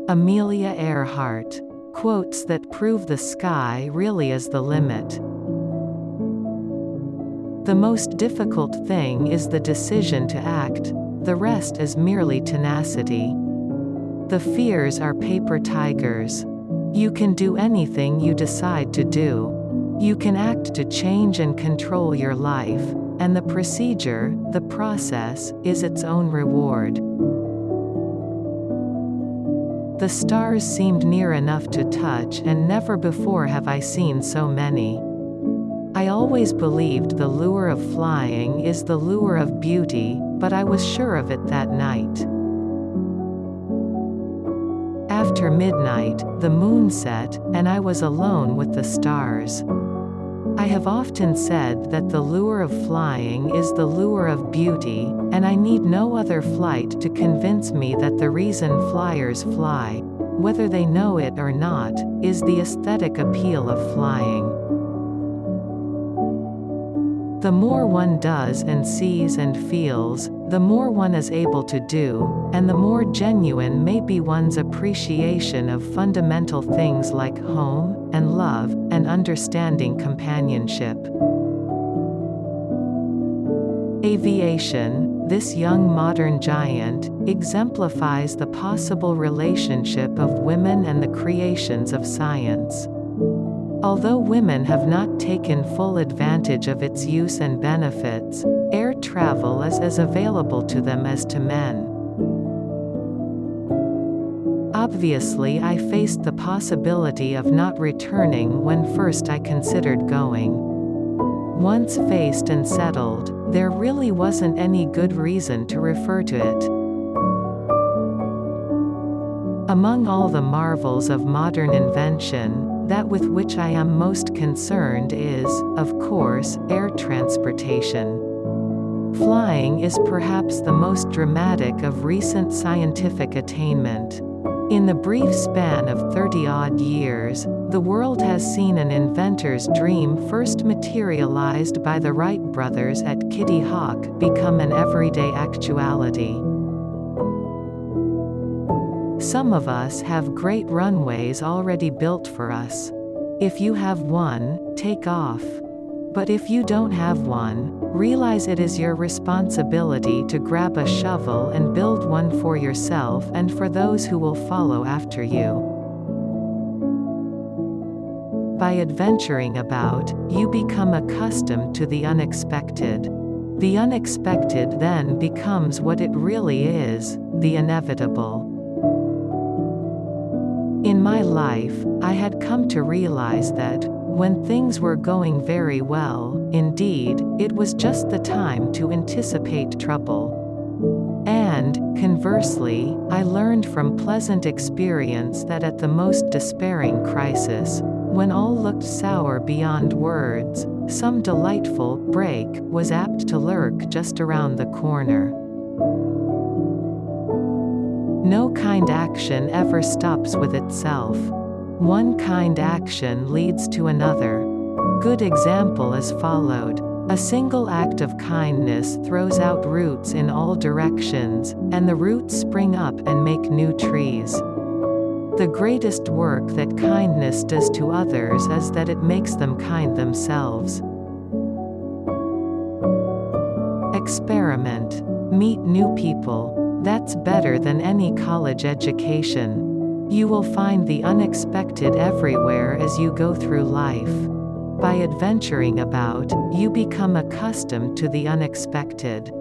Amelia Earhart. Quotes that prove the sky really is the limit. The most difficult thing is the decision to act, the rest is merely tenacity. The fears are paper tigers. You can do anything you decide to do. You can act to change and control your life, and the procedure, the process, is its own reward. The stars seemed near enough to touch, and never before have I seen so many. I always believed the lure of flying is the lure of beauty, but I was sure of it that night. After midnight, the moon set, and I was alone with the stars. I have often said that the lure of flying is the lure of beauty, and I need no other flight to convince me that the reason flyers fly, whether they know it or not, is the aesthetic appeal of flying. The more one does and sees and feels, the more one is able to do, and the more genuine may be one's appreciation of fundamental things like home, and love, and understanding companionship. Aviation, this young modern giant, exemplifies the possible relationship of women and the creations of science. Although women have not taken full advantage of its use and benefits, air travel is as available to them as to men. Obviously, I faced the possibility of not returning when first I considered going. Once faced and settled, there really wasn't any good reason to refer to it. Among all the marvels of modern invention, that with which I am most concerned is, of course, air transportation. Flying is perhaps the most dramatic of recent scientific attainment. In the brief span of 30-odd years, the world has seen an inventor's dream first materialized by the Wright brothers at Kitty Hawk become an everyday actuality. Some of us have great runways already built for us. If you have one, take off. But if you don't have one, realize it is your responsibility to grab a shovel and build one for yourself and for those who will follow after you. By adventuring about, you become accustomed to the unexpected. The unexpected then becomes what it really is, the inevitable. In my life, I had come to realize that, when things were going very well, indeed, it was just the time to anticipate trouble. And, conversely, I learned from pleasant experience that at the most despairing crisis, when all looked sour beyond words, some delightful break was apt to lurk just around the corner. No kind action ever stops with itself. One kind action leads to another. Good example is followed. A single act of kindness throws out roots in all directions, and the roots spring up and make new trees. The greatest work that kindness does to others is that it makes them kind themselves. Experiment. Meet new people. That's better than any college education. You will find the unexpected everywhere as you go through life. By adventuring about, you become accustomed to the unexpected.